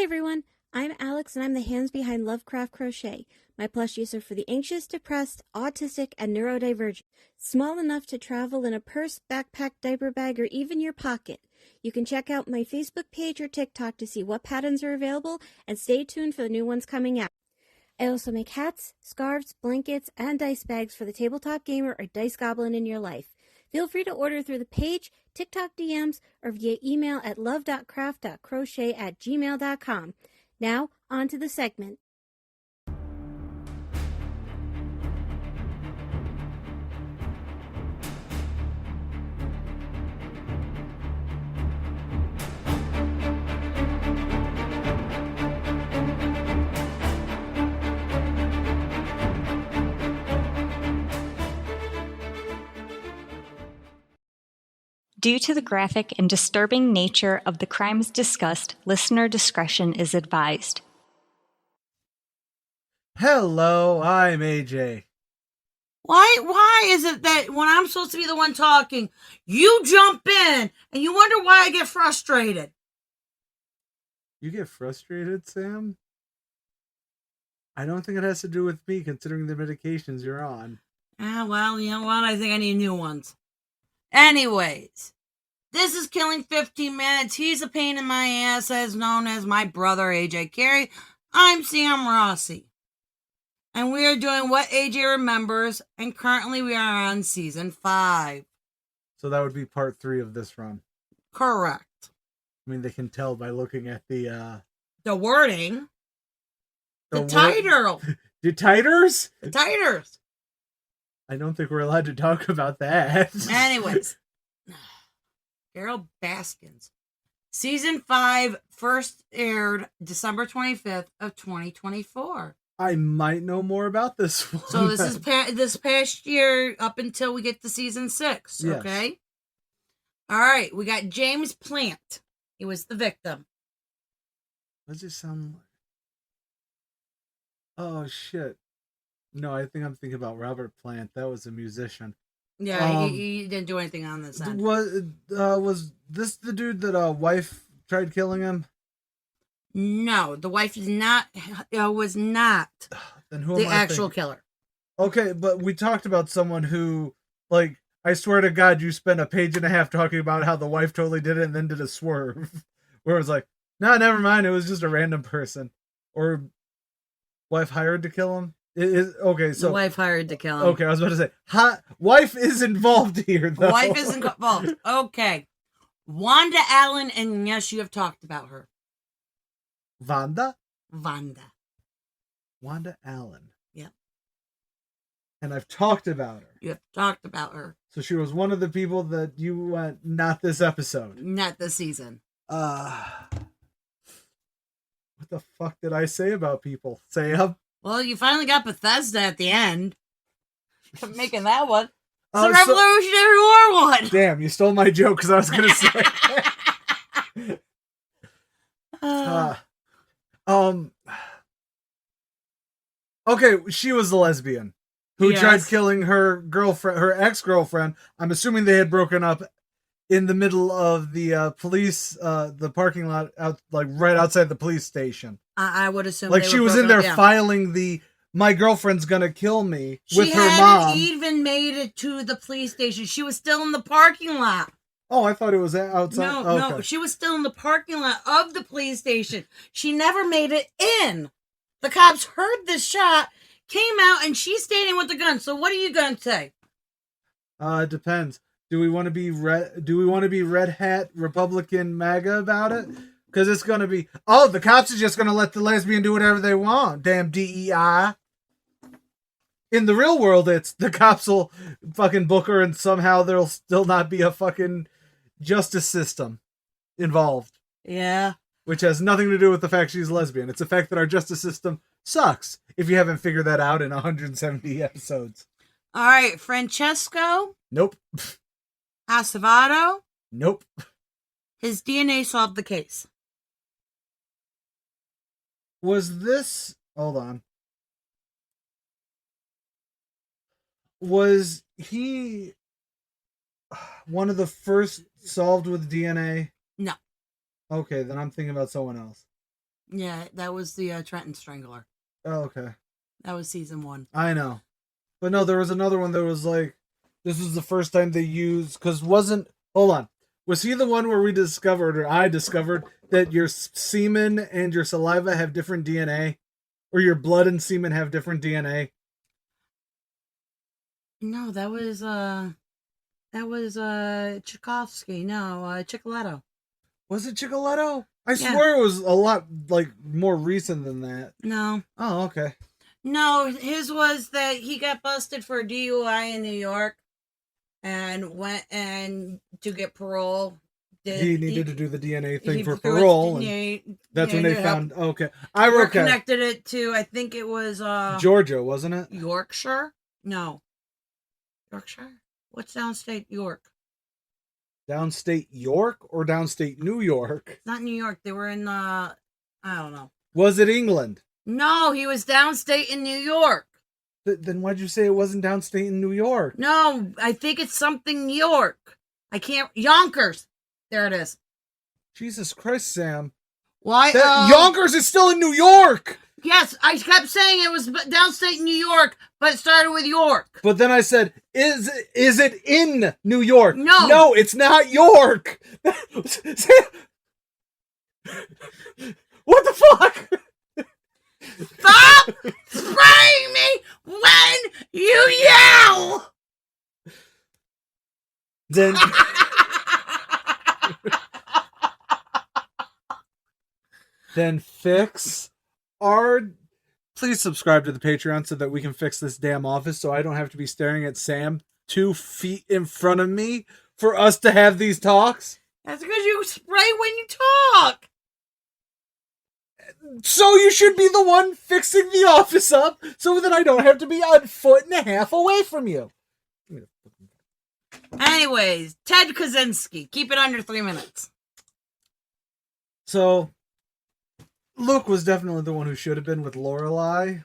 everyone, I'm Alex and I'm the hands behind Lovecraft Crochet. My plushies are for the anxious, depressed, autistic, and neurodivergent. Small enough to travel in a purse, backpack, diaper bag, or even your pocket. You can check out my Facebook page or TikTok to see what patterns are available and stay tuned for the new ones coming out. I also make hats, scarves, blankets, and dice bags for the tabletop gamer or dice goblin in your life. Feel free to order through the page, TikTok DMs, or via email at love.craft.crochet@gmail.com. Now, on to the segment. Due to the graphic and disturbing nature of the crimes discussed, listener discretion is advised. Hello, I'm AJ. Why is it that when I'm supposed to be the one talking, you jump in and you wonder why I get frustrated? You get frustrated, Sam? I don't think it has to do with me, considering the medications you're on. Well, you know what? I think I need new ones. Anyways, this is Killing 15 Minutes. He's a pain in my ass, as known as my brother, AJ Carey. I'm Sam Rossi. And we are doing What AJ Remembers, and currently we are on Season 5. So that would be part 3 of this run. Correct. I mean, they can tell by looking at the wording. The title. The titers? The titers. I don't think we're allowed to talk about that. Anyways. Carol Baskins. Season 5 first aired December 25th of 2024. I might know more about this one. So this is this past year up until we get to season 6, yes. Okay? All right, we got James Plant. He was the victim. What does it sound like? Oh, shit. No, I think I'm thinking about Robert Plant. That was a musician. Yeah, he didn't do anything on this end. Was this the dude that wife tried killing him? No, the wife is not. Was not then who the actual killer. Okay, but we talked about someone who, like, I swear to God, you spent a page and a half talking about how the wife totally did it and then did a swerve, where it was like, no, never mind, it was just a random person, or wife hired to kill him. Okay, so the wife hired to kill him. Okay, I was about to say, wife is involved here, though. Wife is involved. Okay. Wanda Allen, and yes, you have talked about her. Wanda Allen. Yep. And I've talked about her. You have talked about her. So she was one of the people that you went, not this episode. Not this season. What the fuck did I say about people? Sam? Well, you finally got Bethesda at the end. I'm making that one. It's the Revolutionary War one. Damn, you stole my joke because I was going to say. Okay, she was the lesbian who tried killing her girlfriend, her ex-girlfriend. I'm assuming they had broken up in the middle of the police, the parking lot, right outside the police station. I would assume like she was in there filing my girlfriend's gonna kill me with her mom. She hadn't even made it to the police station. She was still in the parking lot. Oh, I thought it was outside. No, she was still in the parking lot of the police station. She never made it in. The cops heard this shot, came out, and she's standing with the gun. So what are you gonna say? It depends. Do we want to be red hat Republican MAGA about it? Because it's going to be, the cops are just going to let the lesbian do whatever they want. Damn DEI. In the real world, it's the cops will fucking book her and somehow there'll still not be a fucking justice system involved. Yeah. Which has nothing to do with the fact she's lesbian. It's the fact that our justice system sucks, if you haven't figured that out in 170 episodes. All right, Francesco? Nope. Acevedo? Nope. His DNA solved the case. Was this... Hold on. Was he one of the first solved with DNA? No. Okay, then I'm thinking about someone else. Yeah, that was the Trenton Strangler. Oh, okay. That was season 1. I know. But no, there was another one that was like, this was the first time they used, because hold on. Was he the one where we discovered, or I discovered, that your semen and your saliva have different DNA? Or your blood and semen have different DNA? No, that was Tchaikovsky. No, Chicoletto. Was it Chicoletto? I Yeah. swear it was a lot, like, more recent than that. No. Oh, okay. No, his was that he got busted for a DUI in New York and went and to get parole. He needed to do the DNA thing for threw his parole. DNA And that's when they to found. Okay. Or connected it to, I think it was Georgia, wasn't it? Yorkshire? No. Yorkshire? What's downstate York? Downstate York or downstate New York? It's not New York. They were in I don't know. Was it England? No, he was downstate in New York. Then why'd you say it wasn't downstate in New York? No, I think it's something York. I can't. Yonkers. There it is. Jesus Christ, Sam. Why? Yonkers is still in New York. Yes, I kept saying it was downstate New York, but it started with York. But then I said, is it in New York? No, it's not York. What the fuck? Stop spraying me when you yell. Then. Then fix our. Please subscribe to the Patreon so that we can fix this damn office so I don't have to be staring at Sam 2 feet in front of me for us to have these talks. That's because you spray when you talk. So you should be the one fixing the office up so that I don't have to be a foot and a half away from you. Anyways, Ted Kaczynski. Keep it under 3 minutes. So, Luke was definitely the one who should have been with Lorelai.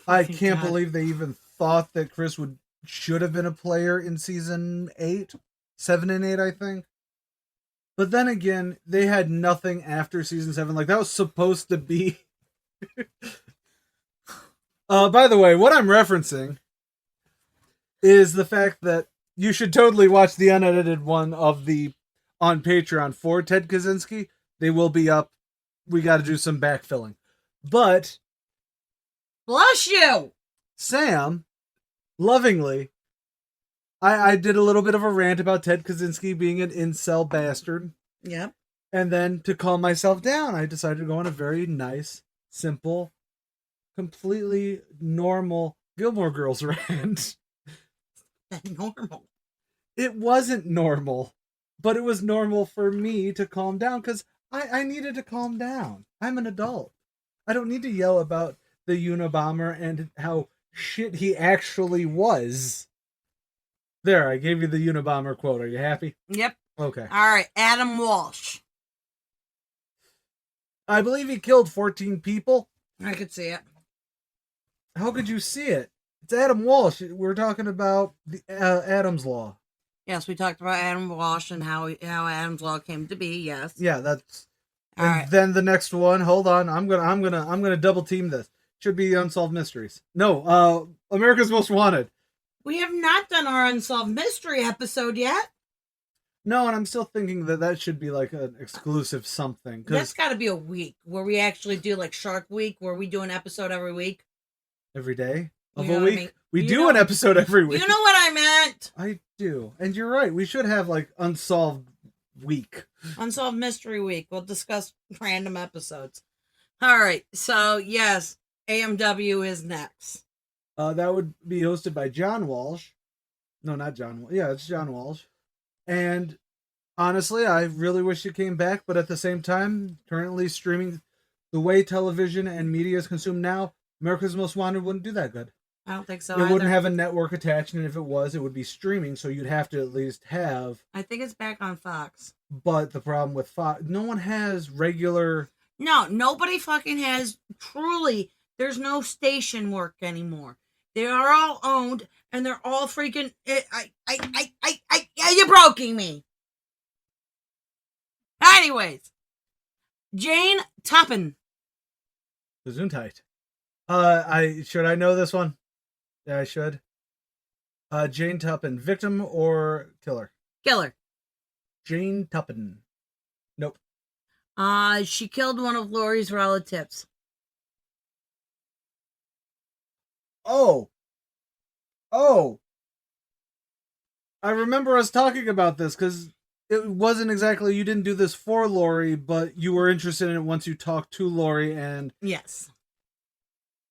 I can't believe they even thought that Chris should have been a player in season 7 and 8, I think. But then again, they had nothing after season 7. Like, that was supposed to be... by the way, what I'm referencing is the fact that you should totally watch the unedited one on Patreon for Ted Kaczynski. They will be up. We got to do some backfilling. But... Bless you! Sam, lovingly... I did a little bit of a rant about Ted Kaczynski being an incel bastard. Yep. And then to calm myself down, I decided to go on a very nice, simple, completely normal Gilmore Girls rant. Normal. It wasn't normal, but it was normal for me to calm down because I needed to calm down. I'm an adult. I don't need to yell about the Unabomber and how shit he actually was. There, I gave you the Unabomber quote. Are you happy? Yep. Okay. All right, Adam Walsh. I believe he killed 14 people. I could see it. How could you see it? It's Adam Walsh. We're talking about the Adam's Law. Yes, we talked about Adam Walsh and how Adam's Law came to be. Yes. Yeah, that's. All and right. Then the next one. Hold on. I'm gonna double team this. Should be Unsolved Mysteries. No. America's Most Wanted. We have not done our Unsolved Mystery episode yet. No, and I'm still thinking that should be like an exclusive something. That's got to be a week where we actually do like Shark Week, where we do an episode every week. Every day of You know a what I week? mean? We You do know- an episode every week. You know what I meant? I do. And you're right. We should have like Unsolved Week. Unsolved Mystery Week. We'll discuss random episodes. All right. So, yes, AMW is next. That would be hosted by John Walsh. No, not John. Yeah, it's John Walsh. And honestly, I really wish it came back, but at the same time, currently streaming the way television and media is consumed now, America's Most Wanted wouldn't do that good. I don't think so. It either. wouldn't have a network attached, and if it was, it would be streaming, so you'd have to at least have. I think it's back on Fox. But the problem with Fox, no one has regular. No, nobody fucking has truly. There's no station work anymore. They are all owned, and they're all freaking. You're broking me. Anyways, Jane Toppin. Gesundheit. Should I know this one? Yeah, I should. Jane Tuppen, victim or killer? Killer. Jane Tuppen. Nope. She killed one of Lori's relatives. Oh. I remember us talking about this because it wasn't exactly, you didn't do this for Lori, but you were interested in it once you talked to Lori, and Yes.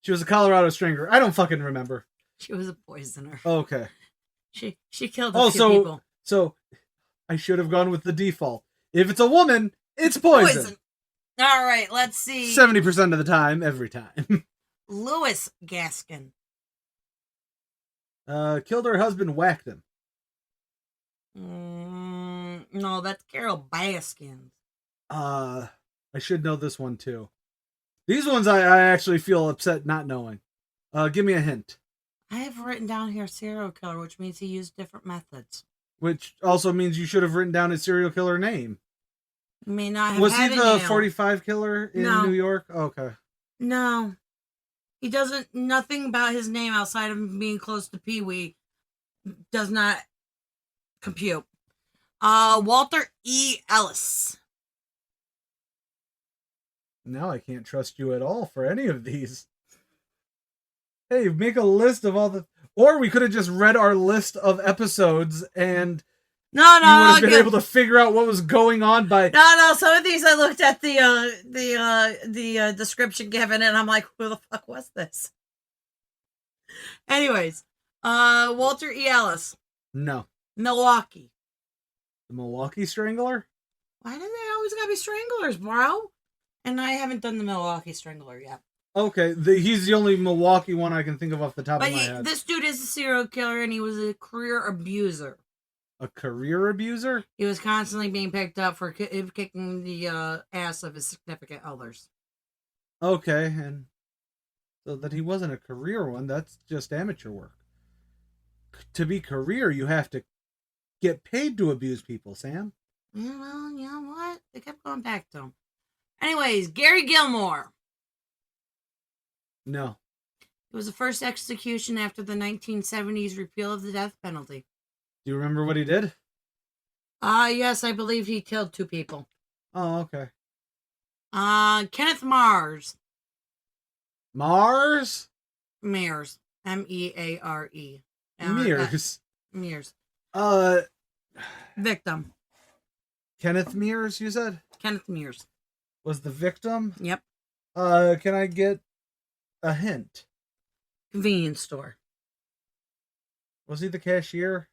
she was a Colorado Stringer. I don't fucking remember. She was a poisoner. Okay. She killed a few people. So I should have gone with the default. If it's a woman, it's poison. All right, let's see. 70% of the time, every time. Louis Gaskin. Killed her husband, whacked him. No, that's Carol Baskin. I should know this one too. These ones I actually feel upset not knowing. Give me a hint. I have written down here serial killer, which means he used different methods. Which also means you should have written down his serial killer name. You may not have Was had he the 45 killer in New York? Okay. No. He doesn't, nothing about his name outside of being close to Pee-wee does not compute. Walter E. Ellis. Now I can't trust you at all for any of these. Hey, make a list of all the... Or we could have just read our list of episodes and... No, you would have been able to figure out what was going on by... No, some of these I looked at the description given and I'm like, who the fuck was this? Anyways, Walter E. Ellis. No. Milwaukee. The Milwaukee Strangler? Why do they always gotta be stranglers, bro? And I haven't done the Milwaukee Strangler yet. Okay, he's the only Milwaukee one I can think of off the top of my head. This dude is a serial killer and he was a career abuser. A career abuser? He was constantly being picked up for kicking the ass of his significant others. Okay, and so that he wasn't a career one, that's just amateur work. To be career, you have to get paid to abuse people, Sam. Yeah, well, you know what? They kept going back to him. Anyways, Gary Gilmore. No. It was the first execution after the 1970s repeal of the death penalty. Do you remember what he did? Yes, I believe he killed 2 people. Oh, okay. Kenneth Mars. Mars? Mears. M-E-A-R-E. Mears. Mears. Victim. Kenneth Mears, you said? Kenneth Mears. Was the victim? Yep. Can I get a hint? Convenience store. Was he the cashier?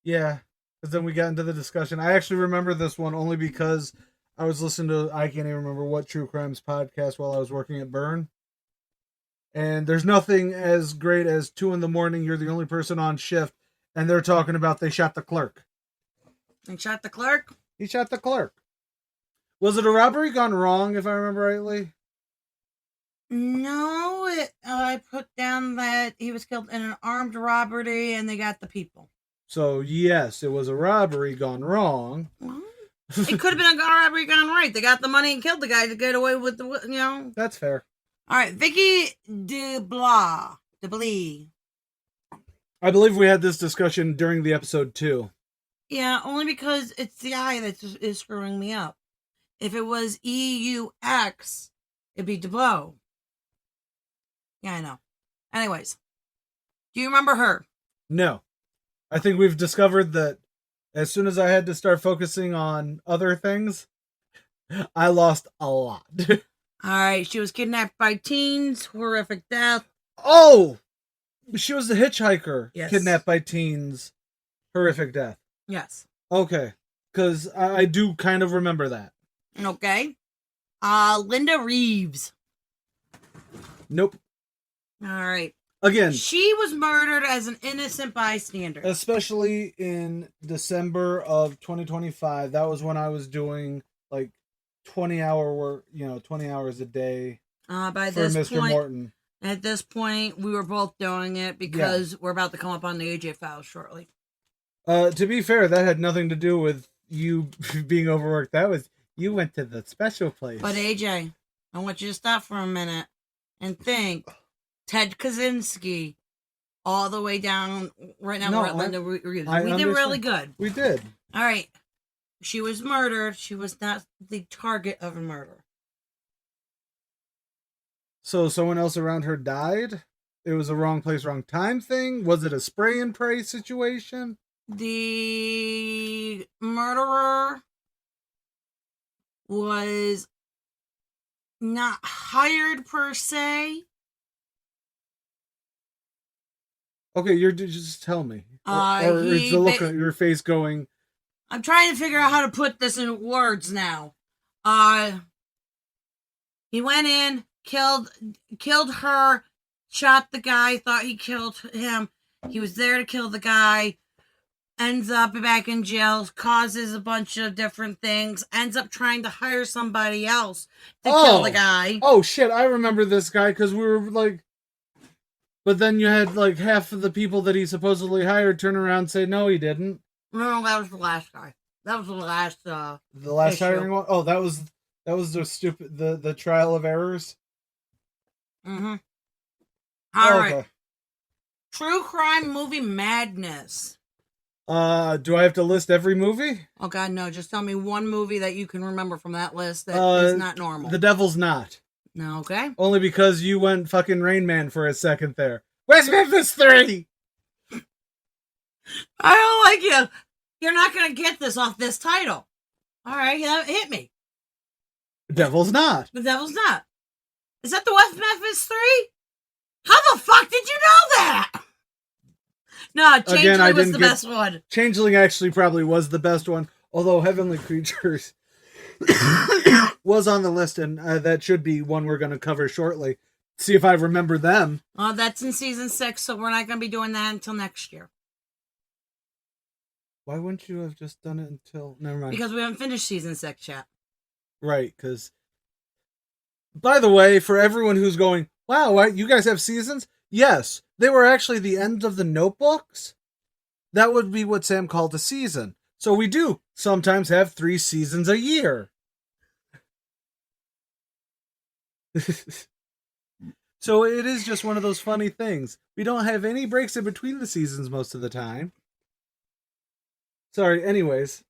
Yeah, because then we got into the discussion. I actually remember this one only because I was listening to, I can't even remember what True Crimes podcast while I was working at Burn. And there's nothing as great as 2 a.m, you're the only person on shift, and they're talking about they shot the clerk. And shot the clerk? He shot the clerk. Was it a robbery gone wrong, if I remember rightly? No, I put down that he was killed in an armed robbery and they got the people. So, yes, it was a robbery gone wrong. Well, it could have been a robbery gone right. They got the money and killed the guy to get away with the, you know. That's fair. All right, Vicky DeBlas. I believe we had this discussion during the episode, too. Yeah, only because it's the I that is screwing me up. If it was E-U-X, it'd be DeBlow. Yeah, I know. Anyways, do you remember her? No. I think we've discovered that as soon as I had to start focusing on other things, I lost a lot. All right, she was kidnapped by teens, horrific death. Oh! She was the hitchhiker. Yes. Kidnapped by teens, horrific death. Yes. Okay. Because I do kind of remember that. Okay. Linda Reeves. Nope. All right. Again. She was murdered as an innocent bystander. Especially in December of 2025. That was when I was doing like 20-hour work, 20 hours a day By for this Mr. point, Morton. At this point, we were both doing it because we're about to come up on the AJ files shortly. To be fair, that had nothing to do with you being overworked. That was, you went to the special place. But AJ, I want you to stop for a minute and think. Ted Kaczynski, all the way down. Right now, we're at Linda Reeves. We did really good. We did. All right. She was murdered. She was not the target of a murder. So someone else around her died? It was a wrong place, wrong time thing? Was it a spray and pray situation? The murderer was not hired per se. Okay, you're just tell me. Or is the look on your face going? I'm trying to figure out how to put this in words now. He went in, killed her, shot the guy, thought he killed him. He was there to kill the guy. Ends up back in jail, causes a bunch of different things, ends up trying to hire somebody else to kill the guy. Oh, shit, I remember this guy because we were like... But then you had like half of the people that he supposedly hired turn around and say, no, he didn't. No, that was the last guy. That was the last the last issue. hiring one? Oh, that was the stupid... The trial of errors? Mm-hmm. All right. Okay. True crime movie madness. Do I have to list every movie? Oh, God, no. Just tell me one movie that you can remember from that list that is not normal. The Devil's Knot. No, okay. Only because you went fucking Rain Man for a second there. Where's Memphis 3? I don't like you. You're not going to get this off this title. All right, hit me. The Devil's Knot. The Devil's Knot. Is that the West Memphis 3? How the fuck did you know that? No, Changeling was the best one. Changeling actually probably was the best one, although Heavenly Creatures was on the list, and that should be one we're going to cover shortly. See if I remember them. Oh, that's in season 6, so we're not going to be doing that until next year. Why wouldn't you have just done it until... Never mind. Because we haven't finished season 6 yet. Right, because... By the way, for everyone who's going, wow, you guys have seasons? Yes, they were actually the ends of the notebooks. That would be what Sam called a season. So we do sometimes have 3 seasons a year. So it is just one of those funny things. We don't have any breaks in between the seasons most of the time. Sorry, anyways.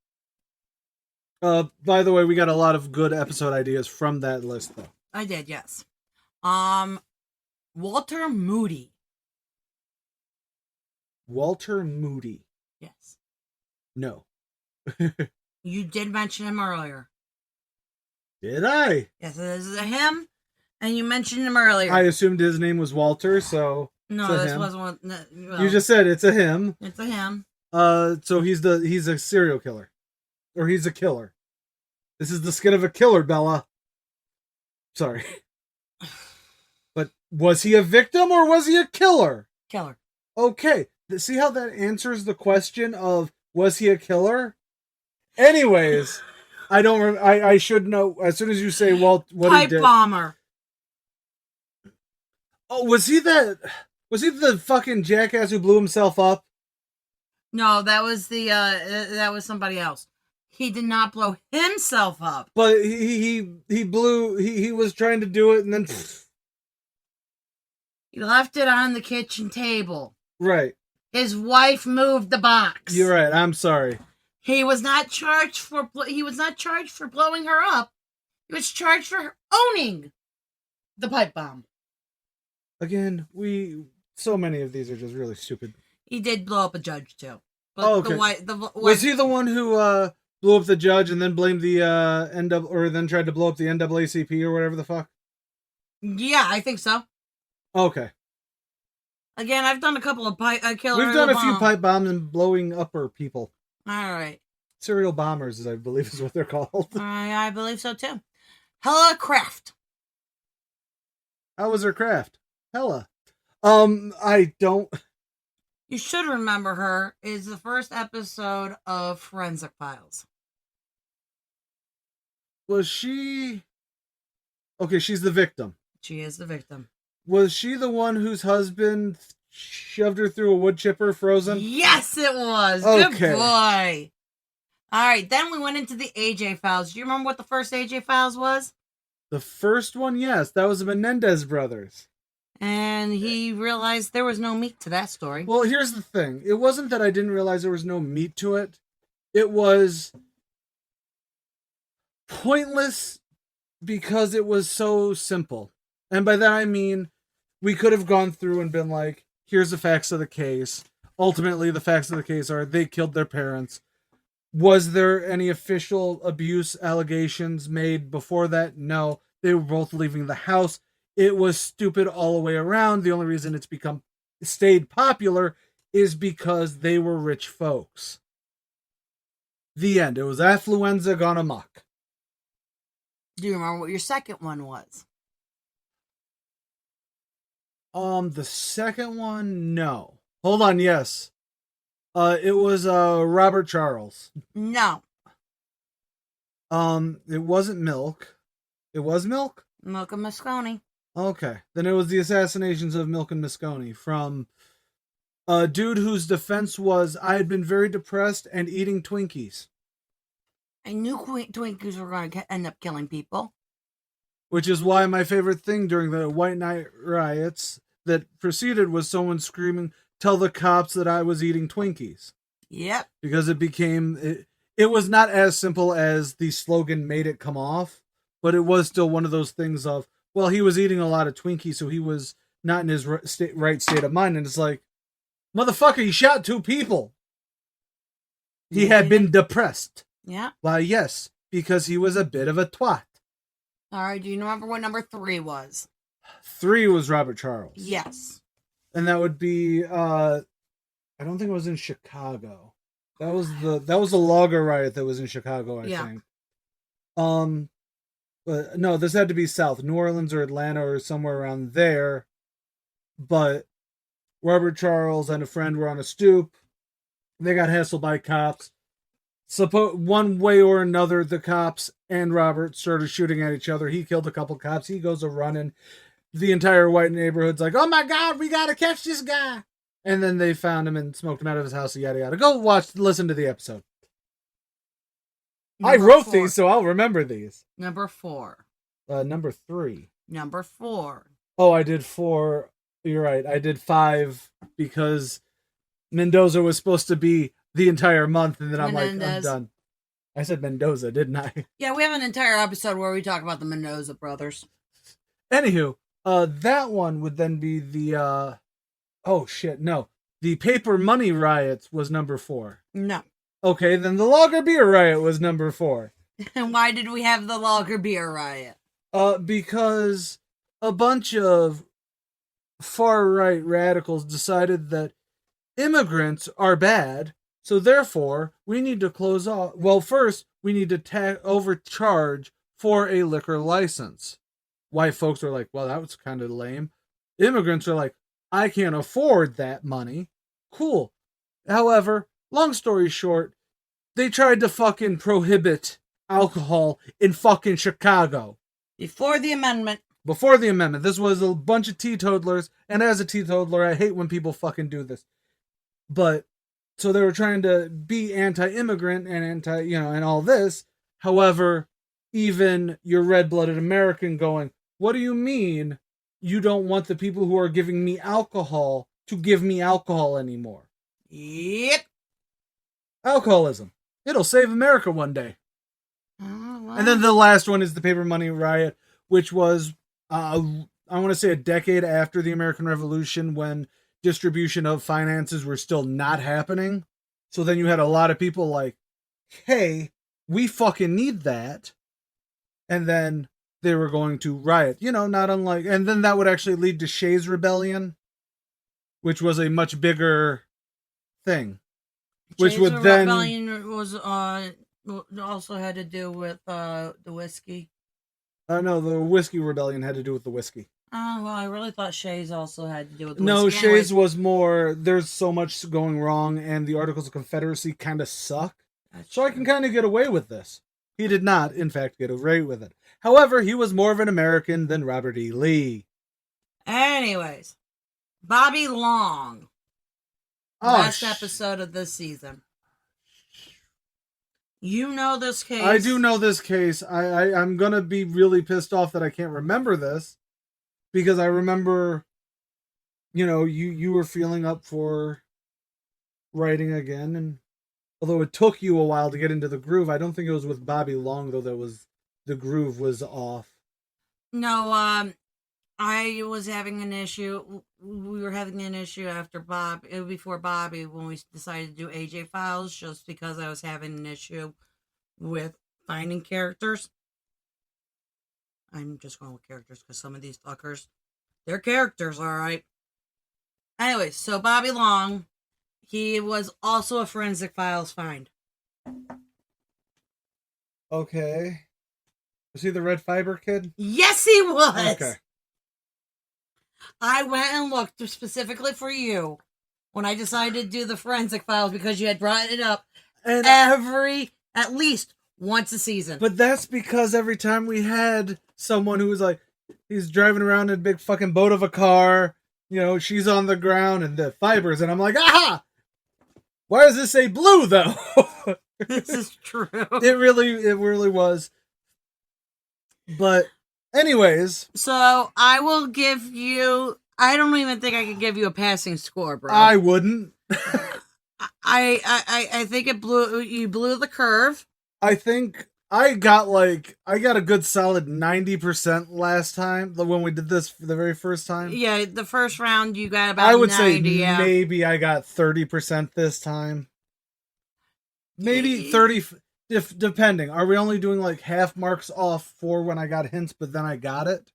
By the way, we got a lot of good episode ideas from that list, though. I did, yes. Walter Moody. Walter Moody. Yes. No. You did mention him earlier. Did I? Yes, this is a him, and you mentioned him earlier. I assumed his name was Walter, so... No, this wasn't one. No, well, you just said it's a him. It's a him. So he's a serial killer. Or he's a killer. This is the skin of a killer, Bella. Sorry. But was he a victim or was he a killer? Killer. Okay. See how that answers the question of was he a killer? Anyways, I should know as soon as you say what he did. Pipe bomber. Oh, was he the fucking jackass who blew himself up? No, that was that was somebody else. He did not blow himself up. But he was trying to do it and then he left it on the kitchen table. Right. His wife moved the box. You're right. I'm sorry. He was not charged for blowing her up. He was charged for owning the pipe bomb. Again, so many of these are just really stupid. He did blow up a judge too. But okay. Was he the one who blew up the judge and then blamed the or then tried to blow up the NAACP or whatever the fuck? Yeah, I think so. Okay. Again, I've done a couple of killer. We've done a few pipe bombs and blowing upper people. All right. Serial bombers, I believe, is what they're called. I believe so too. Hella Craft. How was her craft? Hella. I don't. You should remember her is the first episode of Forensic Files. Was she... Okay, she's the victim. She is the victim. Was she the one whose husband shoved her through a wood chipper frozen? Yes, it was. Okay. Good boy. All right, then we went into the AJ Files. Do you remember what the first AJ Files was? The first one, yes, that was the Menendez brothers. And he realized there was no meat to that story. Well, here's the thing. It wasn't that I didn't realize there was no meat to it. It was pointless because it was so simple. And by that I mean, we could have gone through and been like, here's the facts of the case. Ultimately, the facts of the case are they killed their parents. Was there any official abuse allegations made before that? No. They were both leaving the house. It was stupid all the way around. The only reason it's stayed popular is because they were rich folks. The end. It was affluenza gone amok. Do you remember what your second one was? The second one, no. Hold on, yes. It was Robert Charles. No. It wasn't Milk. It was Milk? Milk and Moscone. Okay. Then it was the assassinations of Milk and Moscone from a dude whose defense was, I had been very depressed and eating Twinkies. I knew Twinkies were going to end up killing people. Which is why my favorite thing during the White Night riots that preceded was someone screaming, tell the cops that I was eating Twinkies. Yep. Because it was not as simple as the slogan made it come off, but it was still one of those things of, well, he was eating a lot of Twinkies, so he was not in his right state of mind. And it's like, motherfucker, he shot 2 people. He had been depressed. Yeah. Why, yes, because he was a bit of a twat. All right, do you remember what number 3 was? 3 was Robert Charles. Yes. And that would be, I don't think it was in Chicago. That was the logger riot that was in Chicago, I think. But no, this had to be south, New Orleans or Atlanta or somewhere around there. But Robert Charles and a friend were on a stoop. They got hassled by cops. One way or another, the cops and Robert started shooting at each other. He killed a couple cops. He goes a running. The entire white neighborhood's like, oh my God, we got to catch this guy. And then they found him and smoked him out of his house, yada, yada. Go listen to the episode. I wrote these, so I'll remember these. Number 4. Number 3. Number 4. Oh, I did 4. You're right. I did 5 because Mendoza was supposed to be the entire month, and then I'm like, I'm done. I said Mendoza, didn't I? Yeah, we have an entire episode where we talk about the Mendoza brothers. Anywho, that one would then be the, the paper money riots was number 4. No. Okay, then the lager beer riot was number 4. And why did we have the lager beer riot? Because a bunch of far-right radicals decided that immigrants are bad, so therefore we need to close off. Well, first, we need to overcharge for a liquor license. White folks are like, well, that was kind of lame. Immigrants are like, I can't afford that money. Cool. However, long story short, they tried to fucking prohibit alcohol in fucking Chicago. Before the amendment. This was a bunch of teetotalers, and as a teetotaler, I hate when people fucking do this. But, so they were trying to be anti-immigrant and and all this. However, even your red-blooded American going, what do you mean you don't want the people who are giving me alcohol to give me alcohol anymore? Yep. Alcoholism. It'll save America one day. And then the last one is the paper money riot, which was, I want to say a decade after the American Revolution when distribution of finances were still not happening. So then you had a lot of people like, hey, we fucking need that. And then they were going to riot, not unlike, and then that would actually lead to Shays Rebellion, which was a much bigger thing. Which Shays would then Rebellion was also had to do with the whiskey. No, the whiskey rebellion had to do with the whiskey. Oh, well, I really thought Shays also had to do with the No, whiskey. Shays was more, there's so much going wrong, and the Articles of Confederacy kind of suck. So I can kind of get away with this. He did not, in fact, get away with it. However, he was more of an American than Robert E. Lee. Anyways, Bobby Long. Last episode of this season. You know this case. I do know this case. I'm going to be really pissed off that I can't remember this. Because I remember, you were feeling up for writing again. And although it took you a while to get into the groove, I don't think it was with Bobby Long, though, the groove was off. No, I was having an issue. We were having an issue before Bobby, when we decided to do AJ Files, just because I was having an issue with finding characters. I'm just going with characters because some of these fuckers, they're characters, all right. Anyway, so Bobby Long, he was also a Forensic Files find. Okay. Was he the red fiber kid? Yes, he was. Okay. I went and looked specifically for you when I decided to do the Forensic Files because you had brought it up And at least once a season. But that's because every time we had someone who was like, he's driving around in a big fucking boat of a car, she's on the ground and the fibers, and I'm like, aha! Why does this say blue though? This is true. It really was. But anyways. So I will give you, I don't even think I could give you a passing score, bro. I wouldn't. I think you blew the curve. I think I got a good solid 90% last time when we did this for the very first time. Yeah, the first round you got about 90. I would say maybe I got 30% this time. Maybe 30, depending. Are we only doing like half marks off for when I got hints, but then I got it?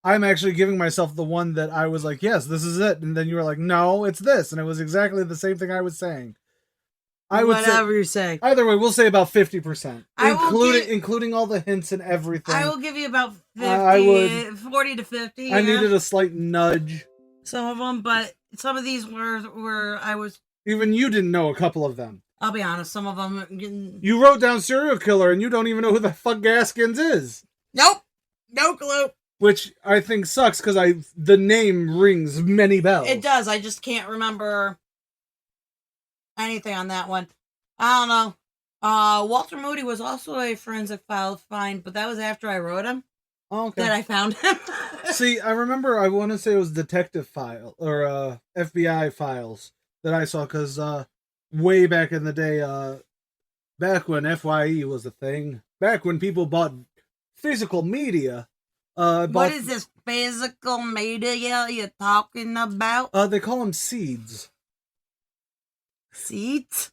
I'm actually giving myself the one that I was like, yes, this is it. And then you were like, no, it's this. And it was exactly the same thing I was saying. Whatever you say. Either way, we'll say about 50%. Including all the hints and everything. I will give you about 50, 40 to 50. Yeah. I needed a slight nudge. Some of them, but some of these were I was... Even you didn't know a couple of them. I'll be honest, some of them... You wrote down serial killer and you don't even know who the fuck Gaskins is. Nope. No clue. Which I think sucks because the name rings many bells. It does. I just can't remember anything on that one. I don't know. Walter Moody was also a Forensic Files find, but that was after I wrote him. Oh, okay. That I found him. See, I remember, I want to say it was Detective File or FBI Files that I saw because way back in the day, back when FYE was a thing, back when people bought physical media. What is this physical media you're talking about? They call them seeds. Seeds?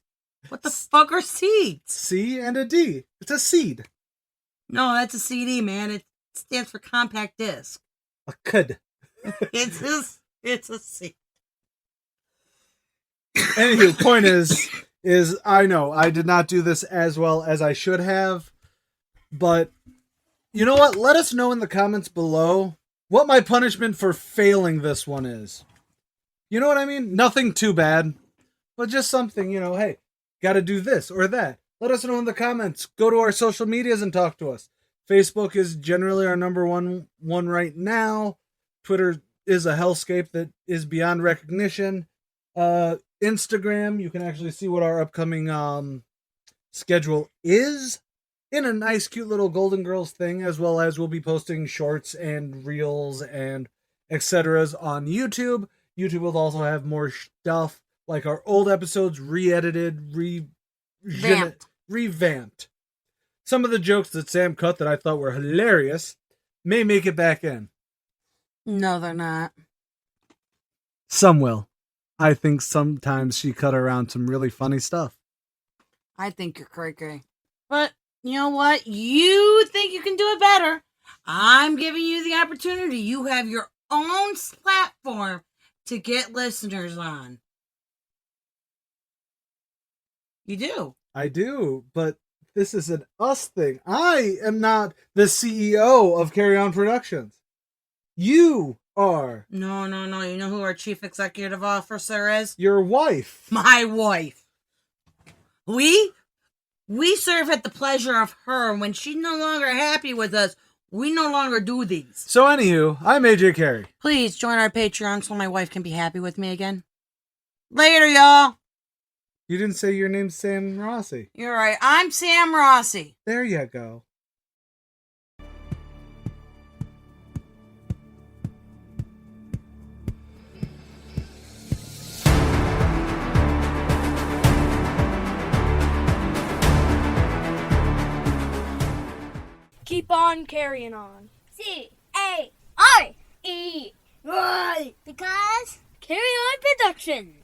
What the fuck are seeds? C and a D. It's a seed. No, that's a CD, man. It stands for compact disc. A cud. It's a seed. Anywho, point is I know I did not do this as well as I should have, but you know what? Let us know in the comments below what my punishment for failing this one is. You know what I mean? Nothing too bad, but just something, hey, gotta do this or that. Let us know in the comments. Go to our social medias and talk to us. Facebook is generally our number one right now. Twitter is a hellscape that is beyond recognition. Instagram, you can actually see what our upcoming schedule is in a nice, cute little Golden Girls thing, as well as we'll be posting shorts and reels and etc. on YouTube. YouTube will also have more stuff like our old episodes re-edited, revamped. Some of the jokes that Sam cut that I thought were hilarious may make it back in. No, they're not. Some will. I think sometimes she cut around some really funny stuff. I think you're cray-cray. But you know what? You think you can do it better. I'm giving you the opportunity. You have your own platform to get listeners on. You do. I do, but this is an us thing. I am not the CEO of Carry On Productions. You are. No. You know who our chief executive officer is? Your wife. My wife. We serve at the pleasure of her. When she's no longer happy with us, we no longer do these. So anywho, I'm AJ Carey. Please join our Patreon so my wife can be happy with me again. Later, y'all. You didn't say your name's Sam Rossi. You're right. I'm Sam Rossi. There you go. Keep on carrying on. CAREY. Because Carry On Production.